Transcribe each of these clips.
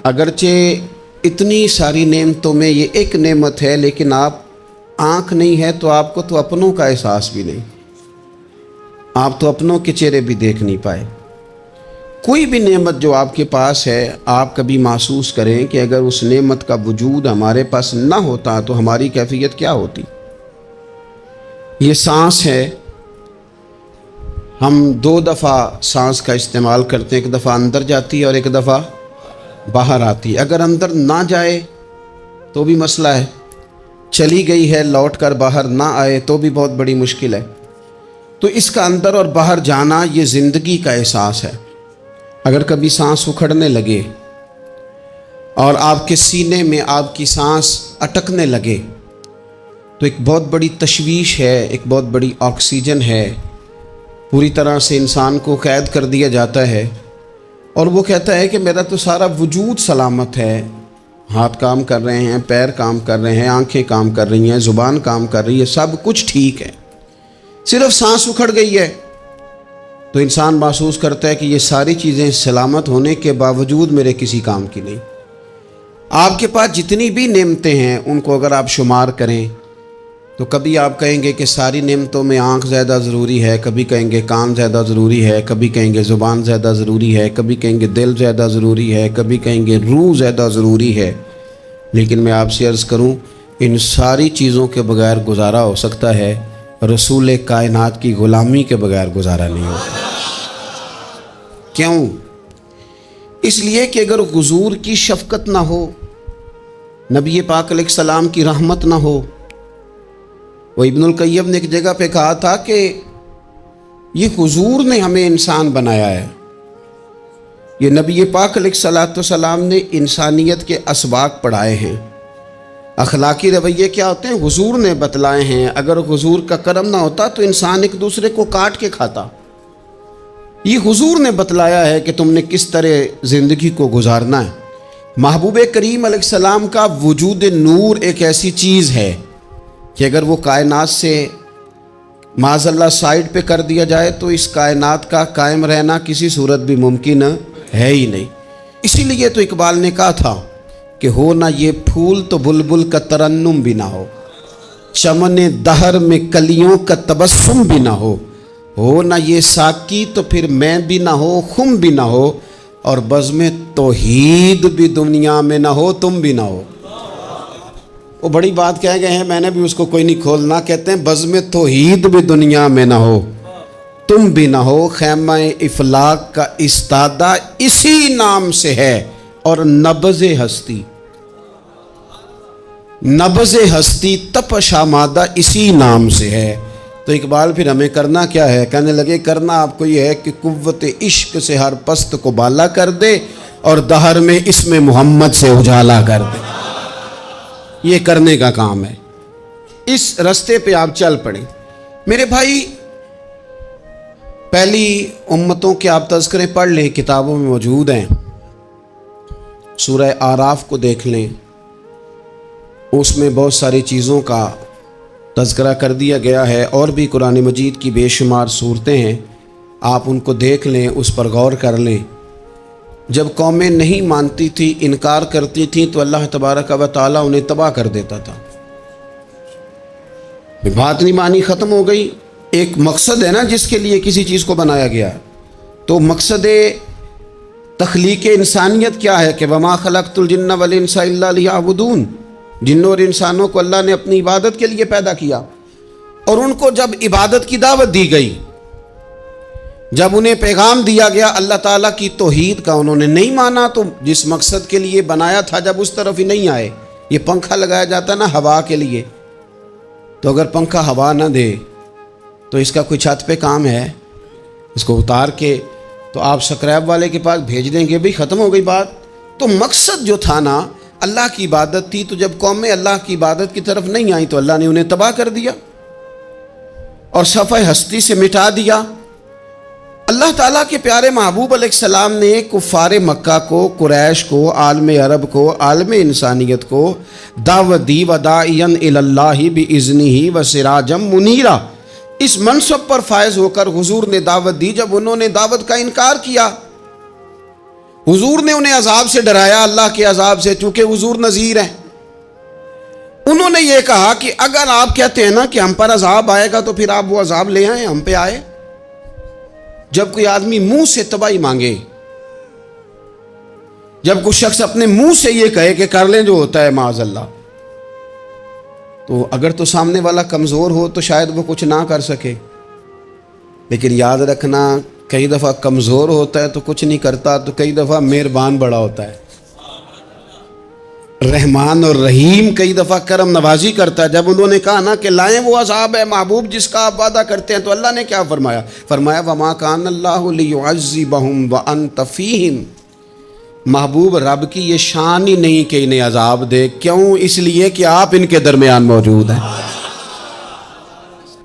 اگرچہ اتنی ساری نعمتوں میں یہ ایک نعمت ہے، لیکن آپ آنکھ نہیں ہے تو آپ کو تو اپنوں کا احساس بھی نہیں، آپ تو اپنوں کے چہرے بھی دیکھ نہیں پائے۔ کوئی بھی نعمت جو آپ کے پاس ہے، آپ کبھی محسوس کریں کہ اگر اس نعمت کا وجود ہمارے پاس نہ ہوتا تو ہماری کیفیت کیا ہوتی۔ یہ سانس ہے، ہم 2 دفعہ سانس کا استعمال کرتے ہیں، ایک دفعہ اندر جاتی ہے اور ایک دفعہ باہر آتی ہے۔ اگر اندر نہ جائے تو بھی مسئلہ ہے، چلی گئی ہے لوٹ کر باہر نہ آئے تو بھی بہت بڑی مشکل ہے۔ تو اس کا اندر اور باہر جانا یہ زندگی کا احساس ہے۔ اگر کبھی سانس اکھڑنے لگے اور آپ کے سینے میں آپ کی سانس اٹکنے لگے تو ایک بہت بڑی تشویش ہے، ایک بہت بڑی آکسیجن ہے، پوری طرح سے انسان کو قید کر دیا جاتا ہے، اور وہ کہتا ہے کہ میرا تو سارا وجود سلامت ہے، ہاتھ کام کر رہے ہیں، پیر کام کر رہے ہیں، آنکھیں کام کر رہی ہیں، زبان کام کر رہی ہے، سب کچھ ٹھیک ہے، صرف سانس اکھڑ گئی ہے۔ تو انسان محسوس کرتا ہے کہ یہ ساری چیزیں سلامت ہونے کے باوجود میرے کسی کام کی نہیں۔ آپ کے پاس جتنی بھی نعمتیں ہیں ان کو اگر آپ شمار کریں تو کبھی آپ کہیں گے کہ ساری نعمتوں میں آنکھ زیادہ ضروری ہے، کبھی کہیں گے کان زیادہ ضروری ہے، کبھی کہیں گے زبان زیادہ ضروری ہے، کبھی کہیں گے دل زیادہ ضروری ہے، کبھی کہیں گے روح زیادہ ضروری ہے۔ لیکن میں آپ سے عرض کروں، ان ساری چیزوں کے بغیر گزارا ہو سکتا ہے، رسول کائنات کی غلامی کے بغیر گزارا نہیں ہوتا۔ کیوں؟ اس لیے کہ اگر حضور کی شفقت نہ ہو، نبی پاک علیہ السلام کی رحمت نہ ہو، وہ ابن القیم نے ایک جگہ پہ کہا تھا کہ یہ حضور نے ہمیں انسان بنایا ہے، یہ نبی پاک علیہ السلام نے انسانیت کے اسباق پڑھائے ہیں، اخلاقی رویے کیا ہوتے ہیں حضور نے بتلائے ہیں۔ اگر حضور کا کرم نہ ہوتا تو انسان ایک دوسرے کو کاٹ کے کھاتا۔ یہ حضور نے بتلایا ہے کہ تم نے کس طرح زندگی کو گزارنا ہے۔ محبوب کریم علیہ السلام کا وجود نور ایک ایسی چیز ہے کہ اگر وہ کائنات سے معاذ اللہ سائڈ پہ کر دیا جائے تو اس کائنات کا قائم رہنا کسی صورت بھی ممکن ہے ہی نہیں۔ اسی لیے تو اقبال نے کہا تھا کہ ہو نہ یہ پھول تو بلبل کا ترنم بھی نہ ہو، چمن دہر میں کلیوں کا تبسم بھی نہ ہو نہ یہ ساقی تو پھر میں بھی نہ ہو، خم بھی نہ ہو، اور بزم توحید بھی دنیا میں نہ ہو، تم بھی نہ ہو۔ وہ بڑی بات کہہ گئے ہیں، میں نے بھی اس کو کوئی نہیں کھولنا۔ کہتے ہیں بزم توحید بھی دنیا میں نہ ہو، تم بھی نہ ہو، خیمہ افلاق کا استادہ اسی نام سے ہے، اور نبض ہستی تپش آمادہ اسی نام سے ہے۔ تو اقبال پھر ہمیں کرنا کیا ہے؟ کہنے لگے کرنا آپ کو یہ ہے کہ قوت عشق سے ہر پست کو بالا کر دے اور دہر میں اسم محمد سے اجالا کر دے۔ یہ کرنے کا کام ہے، اس رستے پہ آپ چل پڑیں۔ میرے بھائی، پہلی امتوں کے آپ تذکرے پڑھ لیں، کتابوں میں موجود ہیں، سورہ اعراف کو دیکھ لیں، اس میں بہت ساری چیزوں کا تذکرہ کر دیا گیا ہے، اور بھی قرآن مجید کی بے شمار صورتیں ہیں، آپ ان کو دیکھ لیں، اس پر غور کر لیں۔ جب قومیں نہیں مانتی تھی، انکار کرتی تھیں، تو اللہ تبارک و تعالیٰ انہیں تباہ کر دیتا تھا۔ بات نہیں مانی، ختم ہو گئی۔ ایک مقصد ہے نا جس کے لیے کسی چیز کو بنایا گیا، تو مقصد تخلیق انسانیت کیا ہے کہ وما خلقت الجن والانس الا لیعبدون، جنوں اور انسانوں کو اللہ نے اپنی عبادت کے لیے پیدا کیا، اور ان کو جب عبادت کی دعوت دی گئی، جب انہیں پیغام دیا گیا اللہ تعالیٰ کی توحید کا، انہوں نے نہیں مانا، تو جس مقصد کے لیے بنایا تھا جب اس طرف ہی نہیں آئے۔ یہ پنکھا لگایا جاتا نا ہوا کے لیے، تو اگر پنکھا ہوا نہ دے تو اس کا کوئی چھت پہ کام ہے؟ اس کو اتار کے تو آپ سکریب والے کے پاس بھیج دیں گے، بھی ختم ہو گئی بات۔ تو مقصد جو تھا نا اللہ کی عبادت تھی، تو جب قومیں اللہ کی عبادت کی طرف نہیں آئیں تو اللہ نے انہیں تباہ کر دیا اور صفحہ ہستی سے مٹا دیا۔ اللہ تعالیٰ کے پیارے محبوب علیہ السلام نے کفار مکہ کو، قریش کو، عالم عرب کو، عالم انسانیت کو دعوت دی، وداعیا الی اللہ باذنہ وسراجا منیرا۔ اس منصب پر فائز ہو کر حضور نے دعوت دی۔ جب انہوں نے دعوت کا انکار کیا حضور نے انہیں عذاب سے ڈرایا، اللہ کے عذاب سے، چونکہ حضور نذیر ہیں۔ انہوں نے یہ کہا کہ اگر آپ کہتے ہیں نا کہ ہم پر عذاب آئے گا تو پھر آپ وہ عذاب لے آئیں، ہم پہ آئے۔ جب کوئی آدمی منہ سے تباہی مانگے، جب کوئی شخص اپنے منہ سے یہ کہے کہ کر لیں جو ہوتا ہے معاذ اللہ، تو اگر تو سامنے والا کمزور ہو تو شاید وہ کچھ نہ کر سکے، لیکن یاد رکھنا کئی دفعہ کمزور ہوتا ہے تو کچھ نہیں کرتا، تو کئی دفعہ مہربان بڑا ہوتا ہے، رحمان اور رحیم کئی دفعہ کرم نوازی کرتا ہے۔ جب انہوں نے کہا نا کہ لائیں وہ عذاب ہے محبوب جس کا آپ وعدہ کرتے ہیں، تو اللہ نے کیا فرمایا؟ فرمایا وَمَا كَانَ اللَّهُ لِيُعَذِّبَهُمْ وَأَنْتَ فِيهِمْ۔ محبوب رب کی یہ شان ہی نہیں کہ انہیں عذاب دے، کیوں؟ اس لیے کہ آپ ان کے درمیان موجود ہیں۔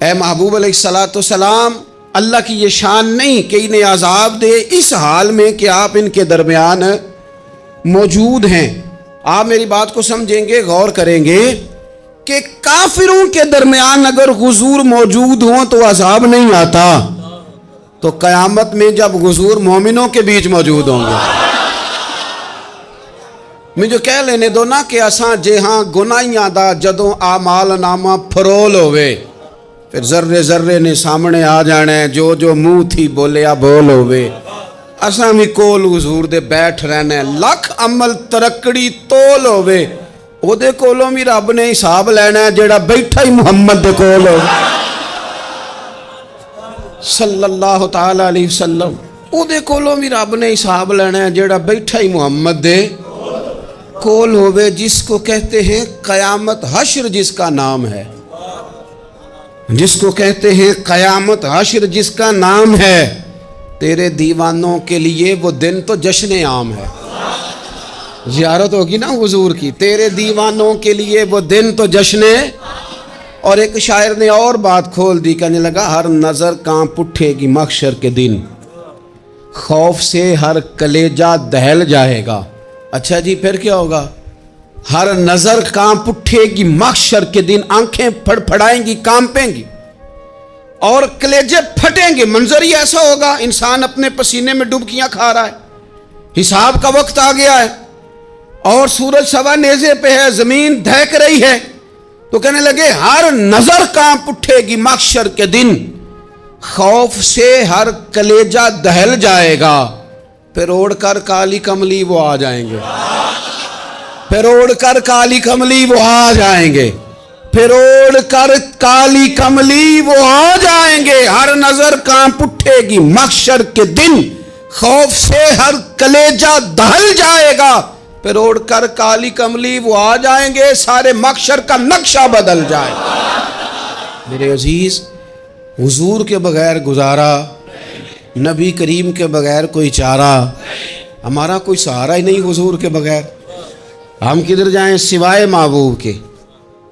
اے محبوب علیہ السلام، اللہ کی یہ شان نہیں کہ انہیں عذاب دے اس حال میں کہ آپ ان کے درمیان موجود ہیں۔ آپ میری بات کو سمجھیں گے، غور کریں گے کہ کافروں کے درمیان اگر حضور موجود ہوں تو عذاب نہیں آتا، تو قیامت میں جب حضور مومنوں کے بیچ موجود ہوں گے، مجھے کہہ لینے دو نا کہ اساں جے ہاں گناہیاں دا جدوں اعمال نامہ پھرول ہوئے، پھر ذرے ذرے نے سامنے آ جانا ہے، جو جو منہ تھی بولیا بول ہوئے، اساں بھی کول حضور دے بیٹھ رہنا ہے، لکھ عمل ترکڑی تول ہوئے، او دے کولوں بھی رب نے حساب لینا ہے جیڑا بیٹھا ہی محمد دے کول ہو صلی اللہ تعالی علیہ وسلم، او دے کولوں بھی رب نے حساب لینا ہے جیڑا بیٹھا ہی محمد دے کول ہوئے، جس کو کہتے ہیں قیامت حشر، جس کا نام ہے، جس کو کہتے ہیں قیامت حشر، جس کا نام ہے۔ تیرے دیوانوں کے لیے وہ دن تو جشن عام ہے، زیارت ہوگی نا حضور کی، تیرے دیوانوں کے لیے وہ دن تو جشن۔ اور ایک شاعر نے اور بات کھول دی، کہنے لگا ہر نظر کانپ اٹھے گی محشر کے دن، خوف سے ہر کلیجہ دہل جائے گا۔ اچھا جی پھر کیا ہوگا؟ ہر نظر کانپ اٹھے گی محشر کے دن، آنکھیں پھڑ پھڑائیں گی، کانپیں گی اور کلیجے پھٹیں گے۔ منظر ہی ایسا ہوگا، انسان اپنے پسینے میں ڈبکیاں کھا رہا ہے، حساب کا وقت آ گیا ہے اور سورج سوا نیزے پہ ہے، زمین دہک رہی ہے، تو کہنے لگے ہر نظر کانپ اٹھے گی محشر کے دن، خوف سے ہر کلیجہ دہل جائے گا، پھر اوڑھ کر کالی کملی وہ آ جائیں گے، پھر اوڑھ کر کالی کملی وہ آ جائیں گے، پھر اوڑھ کر کالی کملی وہ آ جائیں گے، ہر نظر کانپ اٹھے گی محشر کے دن، خوف سے ہر کلیجہ دہل جائے گا، پھر اوڑھ کر کالی کملی وہ آ جائیں گے، سارے محشر کا نقشہ بدل جائے گا۔ میرے عزیز، حضور کے بغیر گزارا، نبی کریم کے بغیر کوئی چارہ، ہمارا کوئی سہارا ہی نہیں حضور کے بغیر، ہم کدھر جائیں سوائے محبوب کے۔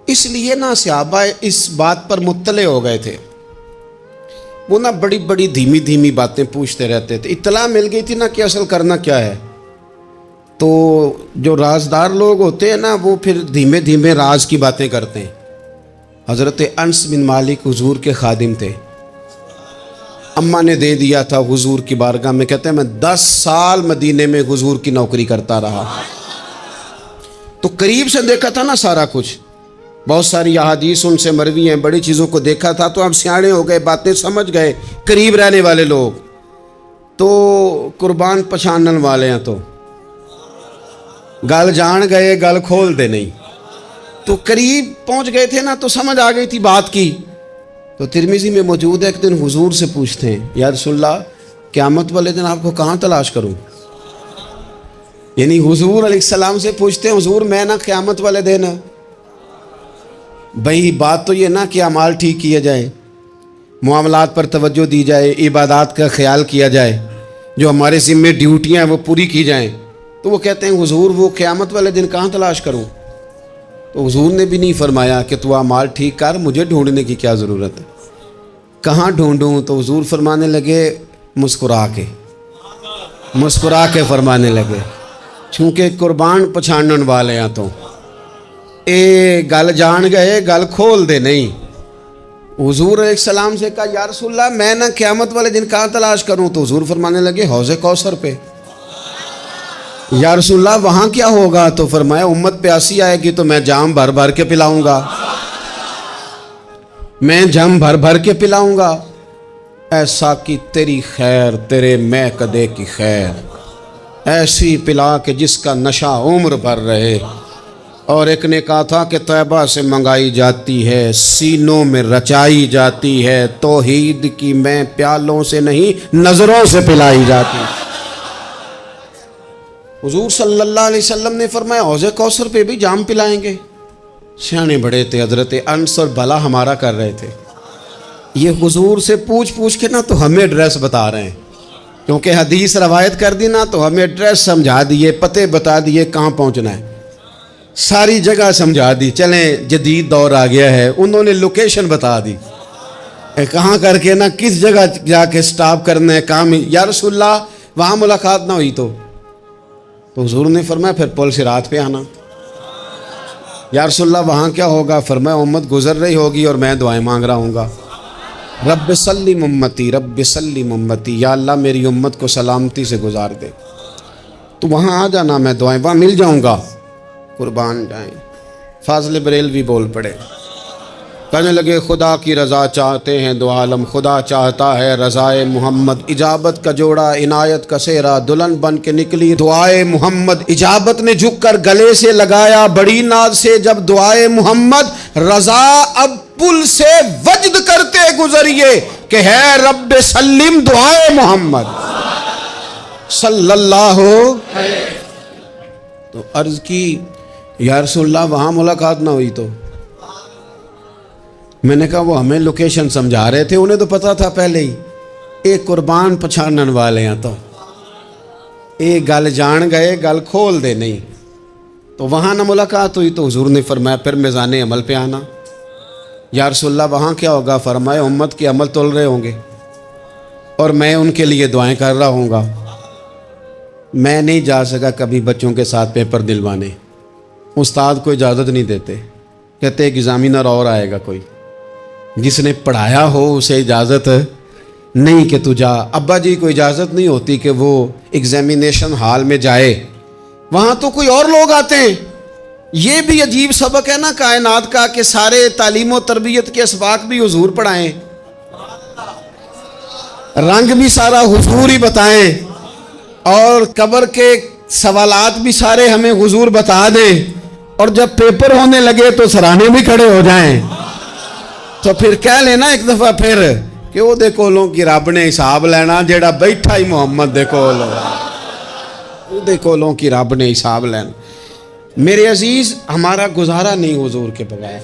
اس لیے نا صحابہ اس بات پر مطلع ہو گئے تھے، وہ نا بڑی بڑی دھیمی دھیمی باتیں پوچھتے رہتے تھے، اطلاع مل گئی تھی نا کہ اصل کرنا کیا ہے، تو جو رازدار لوگ ہوتے ہیں نا وہ پھر دھیمے دھیمے راز کی باتیں کرتے ہیں۔ حضرت انس بن مالک حضور کے خادم تھے، اماں نے دے دیا تھا حضور کی بارگاہ میں، کہتے ہیں میں 10 سال مدینے میں حضور کی نوکری کرتا رہا، تو قریب سے دیکھا تھا نا سارا کچھ، بہت ساری احادیث ان سے مروی ہیں، بڑی چیزوں کو دیکھا تھا، تو اب سیانے ہو گئے، باتیں سمجھ گئے، قریب رہنے والے لوگ تو قربان پچھانن والے ہیں، تو گل جان گئے گل کھول دے نہیں، تو قریب پہنچ گئے تھے نا، تو سمجھ آ گئی تھی بات کی۔ تو ترمذی میں موجود ہے، ایک دن حضور سے پوچھتے ہیں یا رسول اللہ قیامت والے دن آپ کو کہاں تلاش کروں؟ یعنی حضور علیہ السلام سے پوچھتے ہیں حضور میں نا قیامت والے دن، بھئی بات تو یہ نا کہ اعمال ٹھیک کیے جائیں، معاملات پر توجہ دی جائے، عبادات کا خیال کیا جائے، جو ہمارے ذمہ ڈیوٹیاں ہیں وہ پوری کی جائیں، تو وہ کہتے ہیں حضور وہ قیامت والے دن کہاں تلاش کروں؟ تو حضور نے بھی نہیں فرمایا کہ تو اعمال ٹھیک کر، مجھے ڈھونڈنے کی کیا ضرورت ہے، کہاں ڈھونڈوں؟ تو حضور فرمانے لگے مسکرا کے فرمانے لگے، چونکہ قربان پچھانن والے ہیں، تو اے گل جان گئے گل کھول دے نہیں۔ حضور علیہ السلام سے کہا یا رسول اللہ میں نہ قیامت والے دن کہاں تلاش کروں؟ تو حضور فرمانے لگے حوض کوثر پہ، یا رسول اللہ وہاں کیا ہوگا؟ تو فرمایا امت پیاسی آئے گی تو میں جام بھر بھر کے پلاؤں گا، میں جام بھر بھر کے پلاؤں گا۔ ایسا کہ تیری خیر تیرے میں کدے کی خیر، ایسی پلا کہ جس کا نشہ عمر بھر رہے۔ اور ایک نے کہا تھا کہ طیبہ سے منگائی جاتی ہے، سینوں میں رچائی جاتی ہے، توحید کی میں پیالوں سے نہیں نظروں سے پلائی جاتی۔ حضور صلی اللہ علیہ وسلم نے فرمایا حوض کوثر پہ بھی جام پلائیں گے۔ سیانے بڑے تھے، حضرت انس اور بلا ہمارا کر رہے تھے، یہ حضور سے پوچھ پوچھ کے نا تو ہمیں ایڈریس بتا رہے ہیں، کیونکہ حدیث روایت کر دی نا تو ہمیں ایڈریس سمجھا دیے، پتے بتا دیے کہاں پہنچنا ہے، ساری جگہ سمجھا دی۔ چلیں جدید دور آ گیا ہے، انہوں نے لوکیشن بتا دی کہاں کر کے نا کس جگہ جا کے سٹاپ کرنا ہے کام۔ یا رسول اللہ وہاں ملاقات نہ ہوئی تو حضور نے فرمایا پھر پل صراط پہ آنا۔ یا رسول اللہ وہاں کیا ہوگا؟ فرمایا امت گزر رہی ہوگی اور میں دعائیں مانگ رہا ہوں گا، رب سلم امتی رب سلم امتی، یا اللہ میری امت کو سلامتی سے گزار دے۔ تو وہاں آ جانا، میں دعائیں وہاں مل جاؤں گا، قربان جائیں۔ فاضل بریلوی بول پڑے، کہنے لگے خدا کی رضا چاہتے ہیں دو عالم، خدا چاہتا ہے رضائے محمد، اجابت کا جوڑا عنایت کا سہرا، دلہن بن کے نکلی دعائے محمد، اجابت نے جھک کر گلے سے لگایا بڑی ناز سے جب دعائے محمد، رضا اب پل سے وجد کرتے گزریے کہ ہے رب سلم دعائے محمد صلی اللہ۔ تو عرض کی یا رسول اللہ وہاں ملاقات نہ ہوئی تو؟ میں نے کہا وہ ہمیں لوکیشن سمجھا رہے تھے، انہیں تو پتا تھا پہلے ہی، ایک قربان پچھانن والے ہیں تو ایک گل جان گئے گل کھول دے نہیں۔ تو وہاں نہ ملاقات ہوئی تو حضور نے فرمایا پھر میزان عمل پہ آنا۔ یا رسول اللہ وہاں کیا ہوگا؟ فرمایا امت کے عمل تول رہے ہوں گے اور میں ان کے لیے دعائیں کر رہا ہوں گا۔ میں نہیں جا سکا کبھی بچوں کے ساتھ پیپر دلوانے، استاد کو اجازت نہیں دیتے، کہتے ایک ایگزامینر اور آئے گا کوئی، جس نے پڑھایا ہو اسے اجازت نہیں کہ تو جا۔ ابا جی کو اجازت نہیں ہوتی کہ وہ ایگزامینیشن ہال میں جائے، وہاں تو کوئی اور لوگ آتے ہیں۔ یہ بھی عجیب سبق ہے نا کائنات کا کہ سارے تعلیم و تربیت کے اسباق بھی حضور پڑھائیں، رنگ بھی سارا حضور ہی بتائیں، اور قبر کے سوالات بھی سارے ہمیں حضور بتا دیں، اور جب پیپر ہونے لگے تو سرانے بھی کھڑے ہو جائیں۔ تو پھر کہہ لینا ایک دفعہ پھر کہ وہ دے کولوں کی رب نے حساب لینا، جیڑا بیٹھا ہی محمد دے کول، وہ دے کولوں کی رب نے حساب لینا۔ میرے عزیز ہمارا گزارا نہیں حضور کے بغیر۔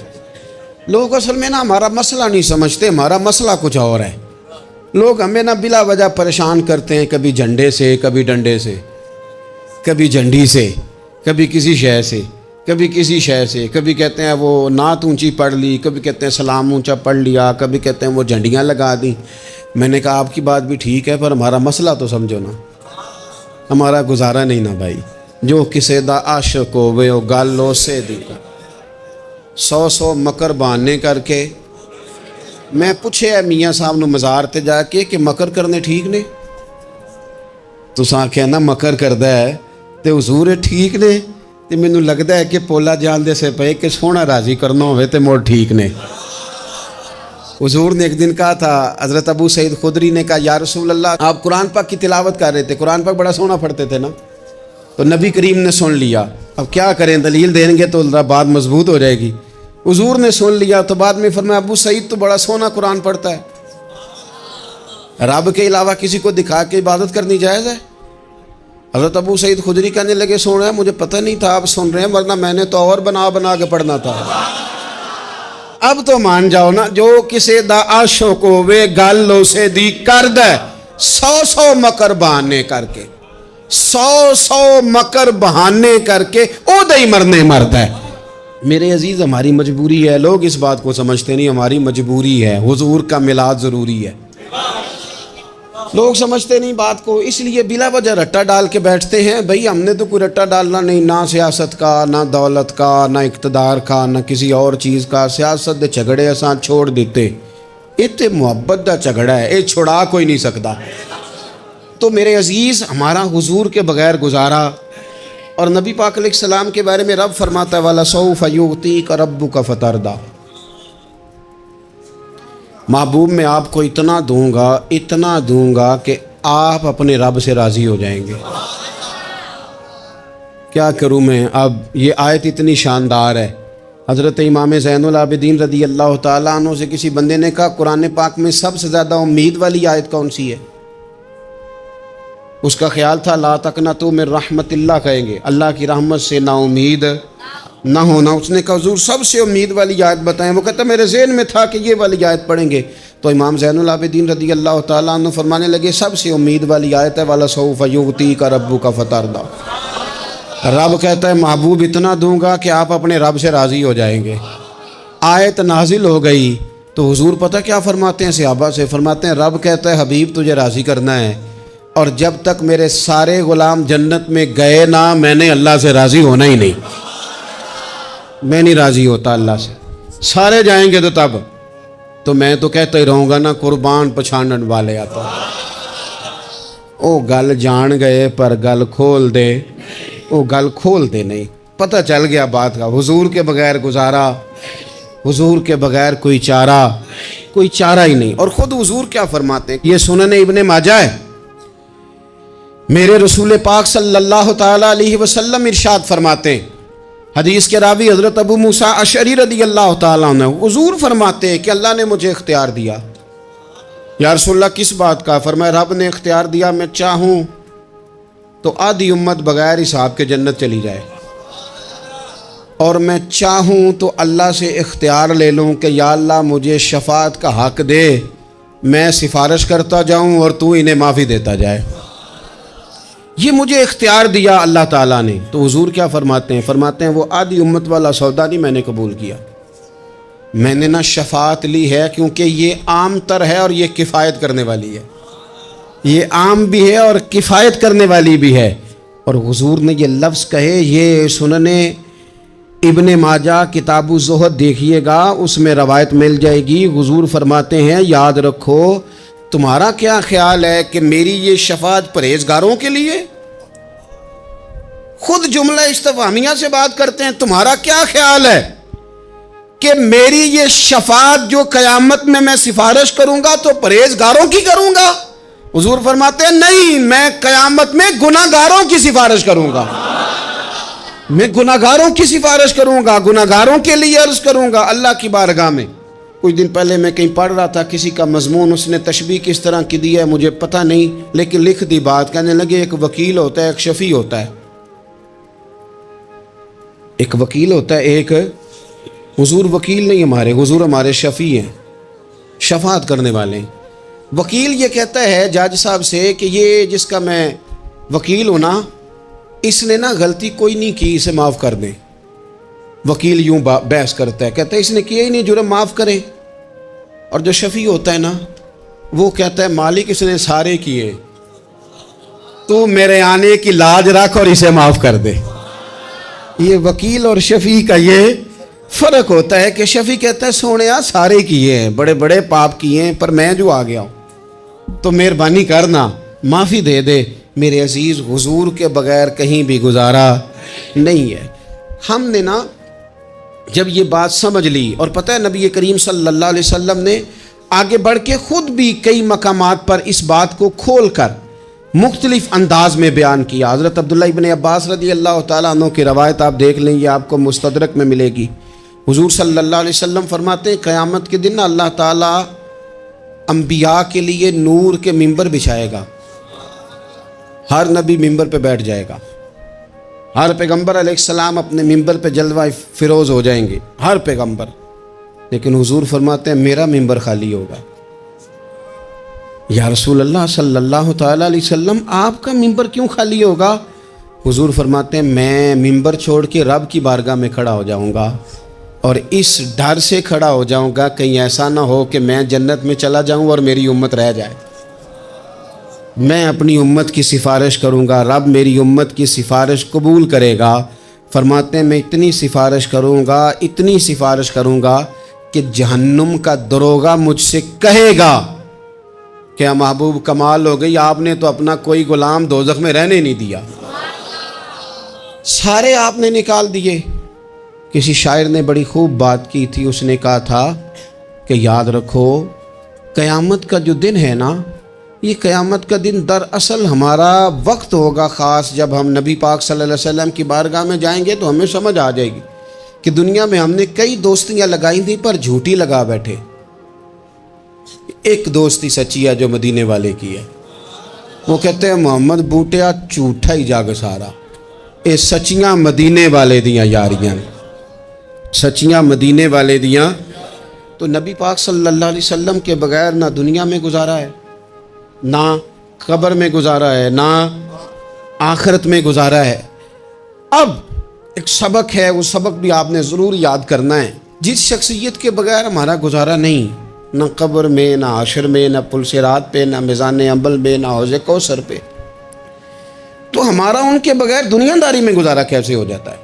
لوگ اصل میں نا ہمارا مسئلہ نہیں سمجھتے، ہمارا مسئلہ کچھ اور ہے۔ لوگ ہمیں نا بلا وجہ پریشان کرتے ہیں، کبھی جھنڈے سے، کبھی ڈنڈے سے، کبھی جھنڈی سے، کبھی کسی شے سے، کبھی کسی شے سے، کبھی کہتے ہیں وہ نعت اونچی پڑھ لی، کبھی کہتے ہیں سلام اونچا پڑھ لیا، کبھی کہتے ہیں وہ جھنڈیاں لگا دیں۔ میں نے کہا آپ کی بات بھی ٹھیک ہے پر ہمارا مسئلہ تو سمجھو نا، ہمارا گزارا نہیں نا بھائی۔ جو کسے دا عاشق ہووے او گل لو سے دی، 100 مکر بہانے کر کے۔ میں پوچھے میاں صاحب نو مزار تے جا کے کہ مکر کرنے ٹھیک نے؟ تساں آکھیا نا مکر کردا ہے تے حضور ٹھیک نے، تے مینوں لگدا ہے کہ پولا جان دے سے پے کہ سونا راضی کرنا ہوئے تے موڑ ٹھیک نے۔ حضور نے ایک دن کہا تھا، حضرت ابو سعید خدری نے کہا یا رسول اللہ آپ قرآن پاک کی تلاوت کر رہے تھے، قرآن پاک بڑا سونا پڑھتے تھے نا، تو نبی کریم نے سن لیا، اب کیا کریں دلیل دیں گے تو بات مضبوط ہو جائے گی۔ حضور نے سن لیا تو بعد میں فرمایا ابو سعید تو بڑا سونا قرآن پڑھتا ہے، رب کے علاوہ کسی کو دکھا کے عبادت کرنی جائز ہے؟ حضرت ابو سعید خدری کہنے لگے سن رہے ہیں، مجھے پتہ نہیں تھا آپ سن رہے ہیں، ورنہ میں نے تو اور بنا بنا کے پڑھنا تھا۔ اب تو مان جاؤ نا، جو کسے دا عاشق ہووے گل لو سے دی کرد ہے، 100 مکر بہانے کر کے، 100 مکر بہانے کر کے او دئی مرنے مرد ہے۔ میرے عزیز ہماری مجبوری ہے، لوگ اس بات کو سمجھتے نہیں، ہماری مجبوری ہے، حضور کا میلاد ضروری ہے، لوگ سمجھتے نہیں بات کو، اس لیے بلا وجہ رٹا ڈال کے بیٹھتے ہیں۔ بھئی ہم نے تو کوئی رٹا ڈالنا نہیں، نہ سیاست کا، نہ دولت کا، نہ اقتدار کا، نہ کسی اور چیز کا۔ سیاست دے جھگڑے اساں چھوڑ دیتے، یہ تے محبت دا جھگڑا ہے، یہ چھڑا کوئی نہیں سکتا۔ تو میرے عزیز ہمارا حضور کے بغیر گزارا اور نبی پاک علیہ السلام کے بارے میں رب فرماتا ہے وَلَسَوْفَ يُعْطِيكَ رَبُّكَ فَتَرْضَىٰ، محبوب میں آپ کو اتنا دوں گا کہ آپ اپنے رب سے راضی ہو جائیں گے۔ کیا کروں میں؟ اب یہ آیت اتنی شاندار ہے۔ حضرت امام زین العابدین رضی اللہ تعالیٰ عنہ سے کسی بندے نے کہا قرآن پاک میں سب سے زیادہ امید والی آیت کون سی ہے؟ اس کا خیال تھا لا تقنطوا من رحمت اللہ کہیں گے، اللہ کی رحمت سے نا امید نہ ہونا۔ اس نے کہا حضور سب سے امید والی آیت بتائیں۔ وہ کہتا میرے ذہن میں تھا کہ یہ والی آیت پڑھیں گے۔ تو امام زین العابدین رضی اللہ تعالیٰ عنہ فرمانے لگے سب سے امید والی آیت ہے وَلَسَوْفَ يُعْطِيكَ رَبُّكَ فَتَرْضَىٰ، رب کہتا ہے محبوب اتنا دوں گا کہ آپ اپنے رب سے راضی ہو جائیں گے۔ آیت نازل ہو گئی تو حضور پتہ کیا فرماتے ہیں صحابہ سے؟ فرماتے ہیں رب کہتا ہے حبیب تجھے راضی کرنا ہے، اور جب تک میرے سارے غلام جنت میں گئے نہ میں نے اللہ سے راضی ہونا ہی نہیں۔ میں نہیں راضی ہوتا اللہ سے، سارے جائیں گے تو تب تو میں تو کہتا ہی رہوں گا نا قربان پچھانن والے آتا۔ او گل جان گئے پر گل کھول دے، او گل کھول دے نہیں، پتہ چل گیا بات کا۔ حضور کے بغیر گزارا، حضور کے بغیر کوئی چارہ ہی نہیں۔ اور خود حضور کیا فرماتے ہیں؟ یہ سنن ابن ماجہ ہے، میرے رسول پاک صلی اللہ تعالیٰ علیہ وسلم ارشاد فرماتے ہیں، حدیث کے راوی حضرت ابو موسیٰ اشعری رضی اللہ تعالیٰ عنہ، حضور فرماتے ہیں کہ اللہ نے مجھے اختیار دیا۔ یا رسول اللہ کس بات کا؟ فرمایا رب نے اختیار دیا میں چاہوں تو آدھی امت بغیر حساب کے جنت چلی جائے، اور میں چاہوں تو اللہ سے اختیار لے لوں کہ یا اللہ مجھے شفاعت کا حق دے، میں سفارش کرتا جاؤں اور تو انہیں معافی دیتا جائے۔ یہ مجھے اختیار دیا اللہ تعالیٰ نے۔ تو حضور کیا فرماتے ہیں؟ فرماتے ہیں وہ آدھی امت والا سودا نہیں میں نے قبول کیا، میں نے نہ شفاعت لی ہے کیونکہ یہ عام تر ہے اور یہ کفایت کرنے والی ہے، یہ عام بھی ہے اور کفایت کرنے والی بھی ہے۔ اور حضور نے یہ لفظ کہے، یہ سنن ابن ماجہ کتاب الزہد دیکھیے گا، اس میں روایت مل جائے گی۔ حضور فرماتے ہیں یاد رکھو تمہارا کیا خیال ہے کہ میری یہ شفاعت پرہیزگاروں کے لیے؟ خود جملہ استفہامیہ سے بات کرتے ہیں، تمہارا کیا خیال ہے کہ میری یہ شفاعت جو قیامت میں سفارش کروں گا تو پرہیزگاروں کی کروں گا؟ حضور فرماتے ہیں نہیں، میں قیامت میں گناہ گاروں کی سفارش کروں گا، میں گناہ گاروں کی سفارش کروں گا، گناہ گاروں کے لیے عرض کروں گا اللہ کی بارگاہ میں۔ کچھ دن پہلے میں کہیں پڑھ رہا تھا کسی کا مضمون، اس نے تشبیہ کس طرح کی دی ہے مجھے پتہ نہیں، لیکن لکھ دی بات، کہنے لگے ایک وکیل ہوتا ہے ایک شفیع ہوتا ہے، ایک وکیل ہوتا ہے ایک، حضور وکیل نہیں ہمارے، حضور ہمارے شفیع ہیں، شفاعت کرنے والے ہیں۔ وکیل یہ کہتا ہے جج صاحب سے کہ یہ جس کا میں وکیل ہوں نا اس نے نا غلطی کوئی نہیں کی، اسے معاف کر دیں۔ وکیل یوں بحث کرتا ہے، کہتا ہے اس نے کیا ہی نہیں، جرم معاف کرے۔ اور جو شفیع ہوتا ہے نا وہ کہتا ہے مالک اس نے سارے کیے، تو میرے آنے کی لاج رکھ اور اسے معاف کر دے۔ یہ وکیل اور شفیع کا یہ فرق ہوتا ہے کہ شفیع کہتا ہے سونیا سارے کیے ہیں، بڑے بڑے پاپ کیے ہیں، پر میں جو آ گیا ہوں تو مہربانی کرنا معافی دے دے۔ میرے عزیز حضور کے بغیر کہیں بھی گزارا نہیں ہے۔ ہم نے نا جب یہ بات سمجھ لی، اور پتہ ہے نبی کریم صلی اللہ علیہ وسلم نے آگے بڑھ کے خود بھی کئی مقامات پر اس بات کو کھول کر مختلف انداز میں بیان کیا۔ حضرت عبداللہ ابن عباس رضی اللہ تعالیٰ عنہ کی روایت آپ دیکھ لیں، یہ آپ کو مستدرک میں ملے گی۔ حضور صلی اللہ علیہ وسلم فرماتے ہیں قیامت کے دن اللہ تعالیٰ انبیاء کے لیے نور کے ممبر بچھائے گا، ہر نبی ممبر پہ بیٹھ جائے گا، ہر پیغمبر علیہ السلام اپنے ممبر پہ جلوہ فروز ہو جائیں گے، ہر پیغمبر۔ لیکن حضور فرماتے ہیں میرا ممبر خالی ہوگا۔ یا رسول اللہ صلی اللہ تعالیٰ علیہ وسلم آپ کا ممبر کیوں خالی ہوگا؟ حضور فرماتے ہیں میں ممبر چھوڑ کے رب کی بارگاہ میں کھڑا ہو جاؤں گا، اور اس ڈر سے کھڑا ہو جاؤں گا کہیں ایسا نہ ہو کہ میں جنت میں چلا جاؤں اور میری امت رہ جائے۔ میں اپنی امت کی سفارش کروں گا، رب میری امت کی سفارش قبول کرے گا۔ فرماتے ہیں میں اتنی سفارش کروں گا کہ جہنم کا دروغہ مجھ سے کہے گا کہ محبوب کمال ہو گئی، آپ نے تو اپنا کوئی غلام دوزخ میں رہنے نہیں دیا۔ سارے آپ نے نکال دیے۔ کسی شاعر نے بڑی خوب بات کی تھی، اس نے کہا تھا کہ یاد رکھو قیامت کا جو دن ہے نا، یہ قیامت کا دن دراصل ہمارا وقت ہوگا خاص، جب ہم نبی پاک صلی اللہ علیہ وسلم کی بارگاہ میں جائیں گے تو ہمیں سمجھ آ جائے گی کہ دنیا میں ہم نے کئی دوستیاں لگائی تھیں پر جھوٹی لگا بیٹھے، ایک دوستی سچی ہے جو مدینے والے کی ہے۔ وہ کہتے ہیں محمد بوٹیا جھوٹا ہی جاگ سارا، اے سچیاں مدینے والے دیاں یاریاں، سچیاں مدینے والے دیاں۔ تو نبی پاک صلی اللہ علیہ وسلم کے بغیر نہ دنیا میں گزارا ہے، نہ قبر میں گزارا ہے، نہ آخرت میں گزارا ہے۔ اب ایک سبق ہے، وہ سبق بھی آپ نے ضرور یاد کرنا ہے۔ جس شخصیت کے بغیر ہمارا گزارا نہیں، نہ قبر میں، نہ حشر میں، نہ پل صراط پہ، نہ میزان عمل میں، نہ حوض کوثر پہ، تو ہمارا ان کے بغیر دنیا داری میں گزارا کیسے ہو جاتا ہے؟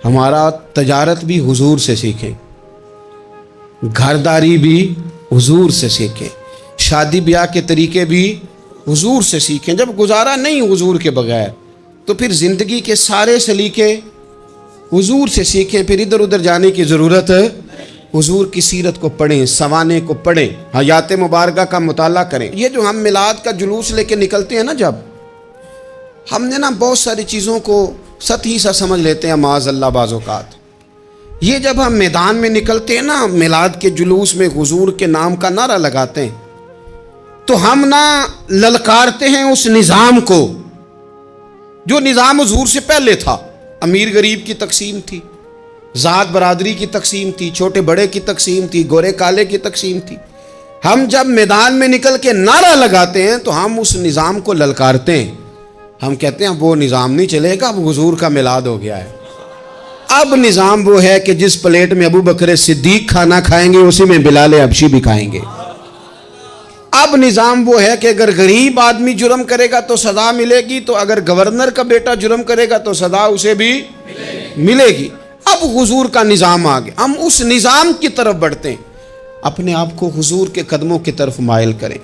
ہمارا تجارت بھی حضور سے سیکھیں، گھرداری بھی حضور سے سیکھیں، شادی بیاہ کے طریقے بھی حضور سے سیکھیں۔ جب گزارا نہیں حضور کے بغیر تو پھر زندگی کے سارے سلیقے حضور سے سیکھیں۔ پھر ادھر ادھر جانے کی ضرورت ہے، حضور کی سیرت کو پڑھیں، سوانے کو پڑھیں، حیات مبارکہ کا مطالعہ کریں۔ یہ جو ہم میلاد کا جلوس لے کے نکلتے ہیں نا، جب ہم نے نا بہت ساری چیزوں کو سطحی سا سمجھ لیتے ہیں معاذ اللہ بعض اوقات۔ یہ جب ہم میدان میں نکلتے ہیں نا، میلاد کے جلوس میں حضور کے نام کا نعرہ لگاتے ہیں، تو ہم نہ للکارتے ہیں اس نظام کو جو نظام حضور سے پہلے تھا۔ امیر غریب کی تقسیم تھی، ذات برادری کی تقسیم تھی، چھوٹے بڑے کی تقسیم تھی، گورے کالے کی تقسیم تھی۔ ہم جب میدان میں نکل کے نعرہ لگاتے ہیں تو ہم اس نظام کو للکارتے ہیں، ہم کہتے ہیں وہ نظام نہیں چلے گا، اب حضور کا میلاد ہو گیا ہے۔ اب نظام وہ ہے کہ جس پلیٹ میں ابو بکر صدیق کھانا کھائیں گے اسی میں بلال حبشی بھی کھائیں گے۔ اب نظام وہ ہے کہ اگر غریب آدمی جرم کرے گا تو سزا ملے گی، تو اگر گورنر کا بیٹا جرم کرے گا تو سزا اسے بھی ملے گی۔ اب حضور کا نظام آ گیا، ہم اس نظام کی طرف بڑھتے ہیں، اپنے آپ کو حضور کے قدموں کی طرف مائل کریں۔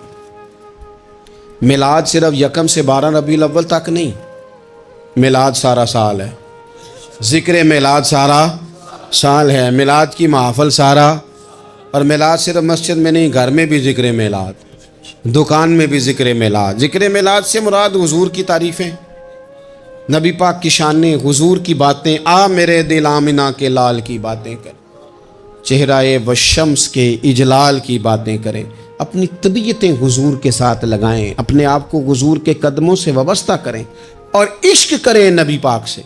میلاد صرف 1 سے 12 ربیع الاول تک نہیں، میلاد سارا سال ہے، ذکر میلاد سارا سال ہے، میلاد کی محفل سارا، اور میلاد صرف مسجد میں نہیں، گھر میں بھی ذکر میلاد، دکان میں بھی ذکر میلاد۔ ذکر میلاد سے مراد حضور کی تعریفیں، نبی پاک کی شانیں، حضور کی باتیں، آ میرے دل آمنہ کے لال کی باتیں کر، چہرہ والشمس کے اجلال کی باتیں کریں، اپنی طبیعتیں حضور کے ساتھ لگائیں، اپنے آپ کو حضور کے قدموں سے وابستہ کریں اور عشق کریں نبی پاک سے۔